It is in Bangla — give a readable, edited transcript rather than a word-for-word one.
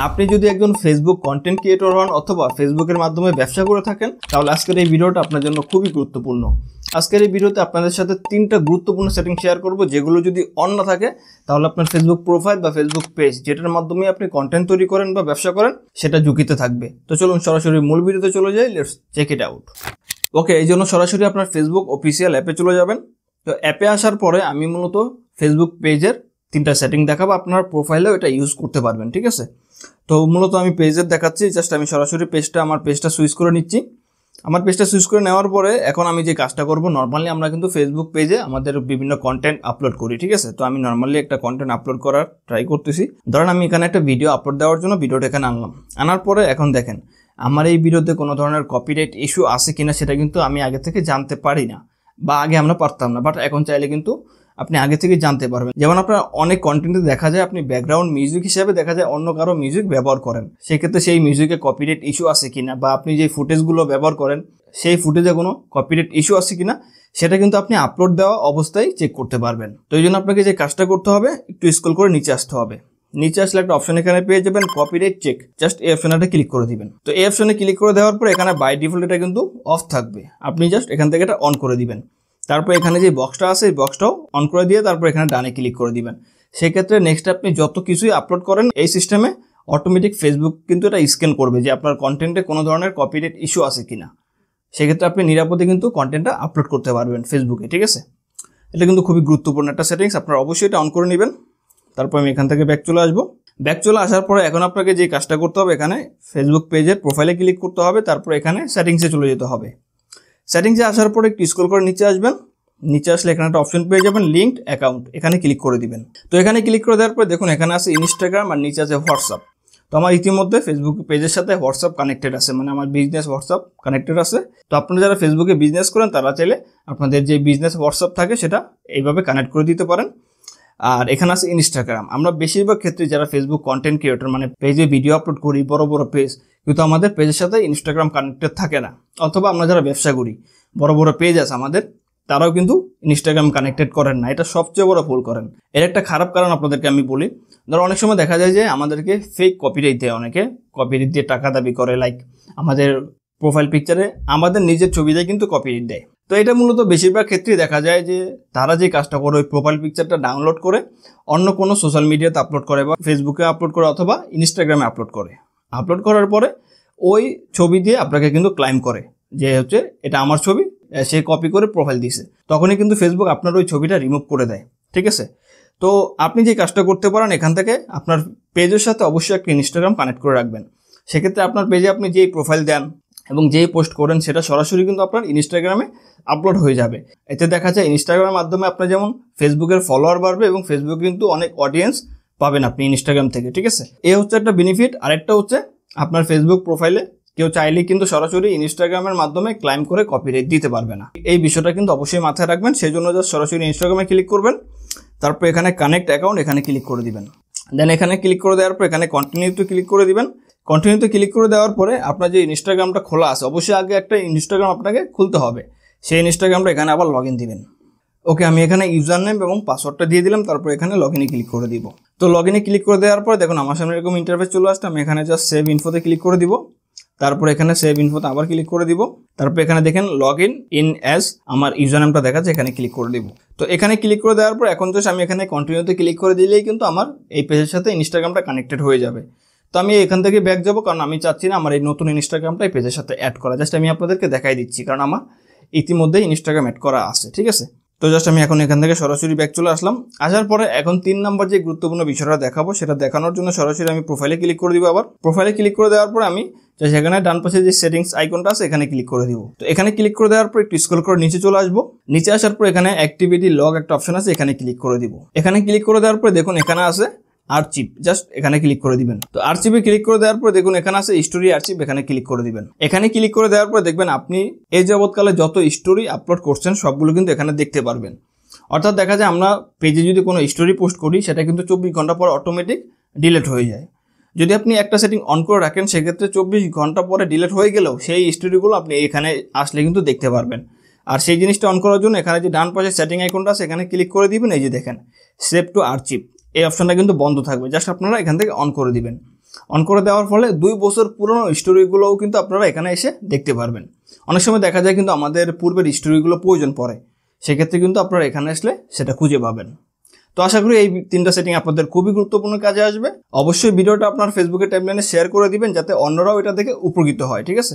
আপনি যদি একজন ফেসবুক কন্টেন্ট ক্রিয়েটর হন অথবা ফেসবুকের মাধ্যমে ব্যবসা করে থাকেন তাহলে আজকের এই ভিডিওটা আপনার জন্য খুবই গুরুত্বপূর্ণ। আজকের এই ভিডিওতে আপনাদের সাথে 3টা গুরুত্বপূর্ণ সেটিং শেয়ার করব, যেগুলো যদি অন না থাকে তাহলে আপনার ফেসবুক প্রোফাইল বা ফেসবুক পেজ যেটার মাধ্যমে আপনি কন্টেন্ট তৈরি করেন বা ব্যবসা করেন সেটা ঝুঁকিতে থাকবে। তো চলুন সরাসরি মূল ভিডিওতে চলে যাই, লেটস চেক ইট আউট। ওকে, এই জন্য সরাসরি আপনার ফেসবুক অফিসিয়াল অ্যাপে চলে যাবেন। তো অ্যাপে আসার পরে আমি মূলত ফেসবুক পেজের 3টা সেটিং দেখাবো, আপনার প্রোফাইলেও এটা ইউজ করতে পারবেন, ঠিক আছে। তো মূলত আমি পেজের দেখাচ্ছি, জাস্ট আমি সরাসরি আমার পেজটা সুইচ করে নিচ্ছি। আমার পেজটা সুইচ করে নেওয়ার পরে এখন আমি যে কাজটা করব, নর্মালি আমরা কিন্তু ফেসবুক পেজে আমাদের বিভিন্ন কন্টেন্ট আপলোড করি, ঠিক আছে। তো আমি নর্মালি একটা কন্টেন্ট আপলোড করার ট্রাই করতেছি। ধরেন আমি এখানে একটা ভিডিও আপলোড দেওয়ার জন্য ভিডিওটা এখানে আনলাম। আনার পরে এখন দেখেন আমার এই ভিডিওতে কোনো ধরনের কপিরাইট ইস্যু আছে কিনা সেটা কিন্তু আমি আগে থেকে জানতে পারি না, বা আগে আমরা পারতাম না, বাট এখন চাইলে কিন্তু আপনি আগে থেকে জানতে পারবেন। যেমন আপনার অনেক কন্টেন্টে দেখা যায় আপনি ব্যাকগ্রাউন্ড মিউজিক হিসেবে দেখা যায় অন্য কারো মিউজিক ব্যবহার করেন, সেক্ষেত্রে সেই মিউজিকে কপিরাইট ইস্যু আছে কিনা, বা আপনি যে ফুটেজগুলো ব্যবহার করেন সেই ফুটেজে কোনো কপিরাইট ইস্যু আছে কিনা সেটা কিন্তু আপনি আপলোড দেওয়া অবস্থায় চেক করতে পারবেন। তো এই জন্য আপনাকে যে কাজটা করতে হবে, একটু স্ক্রল করে নিচে আসতে হবে। নিচে আসলে একটা অপশন এখানে পেয়ে যাবেন কপিরাইট চেক, জাস্ট এই অপশনটা ক্লিক করে দিবেন। তো এই অপশনে ক্লিক করে দেওয়ার পর এখানে বাই ডিফল্ট এটা কিন্তু অফ থাকবে, আপনি জাস্ট এখান থেকে এটা অন করে দিবেন। তারপর এখানে যে বক্সটা আছে এই বক্সটাও অন করে দিয়ে তারপর এখানে ডানে ক্লিক করে দিবেন। সেক্ষেত্রে নেক্সট আপনি যত কিছুই আপলোড করেন এই সিস্টেমে অটোমেটিক ফেসবুক কিন্তু এটা স্ক্যান করবে যে আপনার কন্টেন্টে কোনো ধরনের কপিরাইট ইস্যু আছে কিনা। সেক্ষেত্রে আপনি নিরাপদে কিন্তু কন্টেন্টটা আপলোড করতে পারবেন ফেসবুকে, ঠিক আছে। এটা কিন্তু খুবই গুরুত্বপূর্ণ একটা সেটিংস, আপনারা অবশ্যই এটা অন করে নেবেন। তারপর আমি এখান থেকে ব্যাক চলে আসবো। ব্যাক চলে আসার পরে এখন আপনাকে যে কাজটা করতে হবে, এখানে ফেসবুক পেজের প্রোফাইলে ক্লিক করতে হবে, তারপর এখানে সেটিংসে চলে যেতে হবে। সেটিংসে আসার পরে একটু স্ক্রল করে নিচে আসবেন। নিচে আসলে এখানে একটা অপশন পেয়ে যাবেন লিঙ্কড অ্যাকাউন্ট, এখানে ক্লিক করে দিবেন। তো এখানে ক্লিক করে দেওয়ার পরে দেখুন এখানে আছে ইনস্টাগ্রাম আর নিচে আছে হোয়াটসঅ্যাপ। তো আমার ইতিমধ্যে ফেসবুক পেজের সাথে হোয়াটসঅ্যাপ কানেক্টেড আছে, মানে আমার বিজনেস হোয়াটসঅ্যাপ কানেক্টেড আছে। তো আপনারা যারা ফেসবুকে বিজনেস করেন তারা চাইলে আপনাদের যে বিজনেস হোয়াটসঅ্যাপ থাকে সেটা এইভাবে কানেক্ট করে দিতে পারেন। আর এখানে আছে ইনস্টাগ্রাম। আমরা বেশিরভাগ ক্ষেত্রে যারা ফেসবুক কন্টেন্ট ক্রিয়েটর মানে পেজে ভিডিও আপলোড করি, বড় বড় পেজ, কিন্তু আমাদের পেজের সাথে ইনস্টাগ্রাম কানেক্টেড থাকে না। অথবা আমরা যারা ব্যবসা করি, বড় বড় পেজ আছে আমাদের, তারাও কিন্তু ইনস্টাগ্রাম কানেক্টেড করেন না। এটা সবচেয়ে বড় ভুল করেন। এর একটা খারাপ কারণ আপনাদেরকে আমি বলি। ধরো অনেক সময় দেখা যায় যে আমাদেরকে ফেক কপিরাইট দেয়, অনেকে কপিরাইট দিয়ে টাকা দাবি করে, লাইক আমাদের প্রোফাইল পিকচারে আমাদের নিজের ছবি দিয়ে কিন্তু কপিরাইট দেয়। তো এটা মূলত বেশিরভাগ ক্ষেত্রেই দেখা যায় যে তারা যে কাজটা করে ওই প্রোফাইল পিকচারটা ডাউনলোড করে অন্য কোনো সোশ্যাল মিডিয়াতে আপলোড করে, বা ফেসবুকে আপলোড করে অথবা ইনস্টাগ্রামে আপলোড করে। আপলোড করার পরে ওই ছবি দিয়ে আপনাকে কিন্তু ক্লাইম করে যে হচ্ছে এটা আমার ছবি, সে কপি করে প্রোফাইল দিয়েছে। তখনই কিন্তু ফেসবুক আপনার ওই ছবিটা রিমুভ করে দেয়, ঠিক আছে। তো আপনি যে কাজটা করতে পারেন, এখান থেকে আপনার পেজের সাথে অবশ্যই একটা ইনস্টাগ্রাম কানেক্ট করে রাখবেন। সেক্ষেত্রে আপনার পেজে আপনি যেই প্রোফাইল দেন এবং যেই পোস্ট করেন সেটা সরাসরি কিন্তু আপনার ইনস্টাগ্রামে আপলোড হয়ে যাবে। এতে দেখা যায় ইনস্টাগ্রামের মাধ্যমে আপনার যেমন ফেসবুকের ফলোয়ার বাড়বে এবং ফেসবুক কিন্তু অনেক অডিয়েন্স পাবেন আপনি ইনস্টাগ্রাম থেকে, ঠিক আছে। এ হচ্ছে একটা বেনিফিট। আরেকটা হচ্ছে আপনার ফেসবুক প্রোফাইলে কেউ চাইলে কিন্তু সরাসরি ইনস্টাগ্রামের মাধ্যমে ক্লাইম করে কপিরাইট দিতে পারবে না। এই বিষয়টা কিন্তু অবশ্যই মাথায় রাখবেন। সেই জন্য জাস্ট সরাসরি ইনস্টাগ্রামে ক্লিক করবেন, তারপর এখানে কানেক্ট অ্যাকাউন্ট এখানে ক্লিক করে দিবেন। দেন এখানে ক্লিক করে দেওয়ার পর এখানে কন্টিনিউতে ক্লিক করে দিবেন। কন্টিনিউতে ক্লিক করে দেওয়ার পরে আপনার যে ইনস্টাগ্রামটা খোলা আছে, অবশ্যই আগে একটা ইনস্টাগ্রাম আপনাকে খুলতে হবে। সেই ইনস্টাগ্রামটা এখানে আবার লগ ইন দিবেন। ওকে, আমি এখানে ইউজার নেম এবং পাসওয়ার্ডটা দিয়ে দিলাম, তারপর এখানে লগ ইনে ক্লিক করে দিব। তো লগ ইনে ক্লিক করে দেওয়ার পরে দেখুন আমার সামনে এরকম ইন্টারফেস চলে আসছে। আমি এখানে জাস্ট সেভ ইনফোতে ক্লিক করে দিব, তারপর এখানে সেভ ইনফোতে আবার ক্লিক করে দিব। তারপর এখানে দেখেন লগ ইন অ্যাজ আমার ইউজার নেমটা দেখাচ্ছে, এখানে ক্লিক করে দিব। তো এখানে ক্লিক করে দেওয়ার পর এখন জাস্ট আমি এখানে কন্টিনিউতে ক্লিক করে দিলেই কিন্তু আমার এই পেজের সাথে ইনস্টাগ্রামটা কানেক্টেড হয়ে যাবে। তো আমি এখান থেকে ব্যাক যাবো, কারণ আমি চাচ্ছি না আমার এই নতুন ইনস্টাগ্রামটা এই পেজের সাথে অ্যাড করা। জাস্ট আমি আপনাদেরকে দেখাই দিচ্ছি, কারণ আমার ইতিমধ্যেই ইনস্টাগ্রাম অ্যাড করা আছে, ঠিক আছে। তো জাস্ট আমি এখন এখান থেকে সরাসরি ব্যাক চলে আসলাম। আসার পরে এখন 3 নম্বর যে গুরুত্বপূর্ণ বিষয়টা দেখাবো, সেটা দেখানোর জন্য সরাসরি আমি প্রোফাইলে ক্লিক করে দিব। আবার প্রোফাইলে ক্লিক করে দেওয়ার পরে আমি সেখানে ডান পাশে যে সেটিংস আইকনটা আছে এখানে ক্লিক করে দিব। তো এখানে ক্লিক করে দেওয়ার পর একটু স্ক্রল করে নিচে চলে আসবো। নিচে আসার পর এখানে অ্যাক্টিভিটি লগ একটা অপশন আছে, এখানে ক্লিক করে দিব। এখানে ক্লিক করে দেওয়ার পরে দেখুন এখানে আছে আর্চিভ, জাস্ট এখানে ক্লিক করে দিবেন। তো আর্চিভে ক্লিক করে দেওয়ার পরে দেখুন এখানে আছে স্টোরি আর্চিভ, এখানে ক্লিক করে দিবেন। এখানে ক্লিক করে দেওয়ার পরে দেখবেন আপনি এই যাবৎকালে যত স্টোরি আপলোড করছেন সবগুলো কিন্তু এখানে দেখতে পারবেন। অর্থাৎ দেখা যায় আমরা পেজে যদি কোনো স্টোরি পোস্ট করি সেটা কিন্তু 24 ঘন্টা পর অটোমেটিক ডিলিট হয়ে যায়। যদি আপনি একটা সেটিং অন করে রাখেন সেক্ষেত্রে 24 ঘন্টা পরে ডিলিট হয়ে গেলেও সেই স্টোরিগুলো আপনি এখানে আসলে কিন্তু দেখতে পারবেন। আর সেই জিনিসটা অন করার জন্য এখানে যে ডান পাশে সেটিং আইকনটা আছে এখানে ক্লিক করে দিবেন। এই যে দেখেন সেভ টু আর্চিভ, এই অপশনটা কিন্তু বন্ধ থাকবে, জাস্ট আপনারা এখান থেকে অন করে দিবেন। অন করে দেওয়ার ফলে 2 বছর পুরনো স্টোরিগুলোও কিন্তু আপনারা এখানে এসে দেখতে পারবেন। অনেক সময় দেখা যায় কিন্তু আমাদের পূর্বের স্টোরিগুলো প্রয়োজন পড়ে, সেক্ষেত্রে কিন্তু আপনারা এখানে আসলে সেটা খুঁজে পাবেন। তো আশা করি এই 3টা সেটিং আপনাদের খুবই গুরুত্বপূর্ণ কাজে আসবে। অবশ্যই ভিডিওটা আপনার ফেসবুকের টাইমলাইনে শেয়ার করে দিবেন যাতে অন্যরাও এটা দেখে উপকৃত হয়, ঠিক আছে।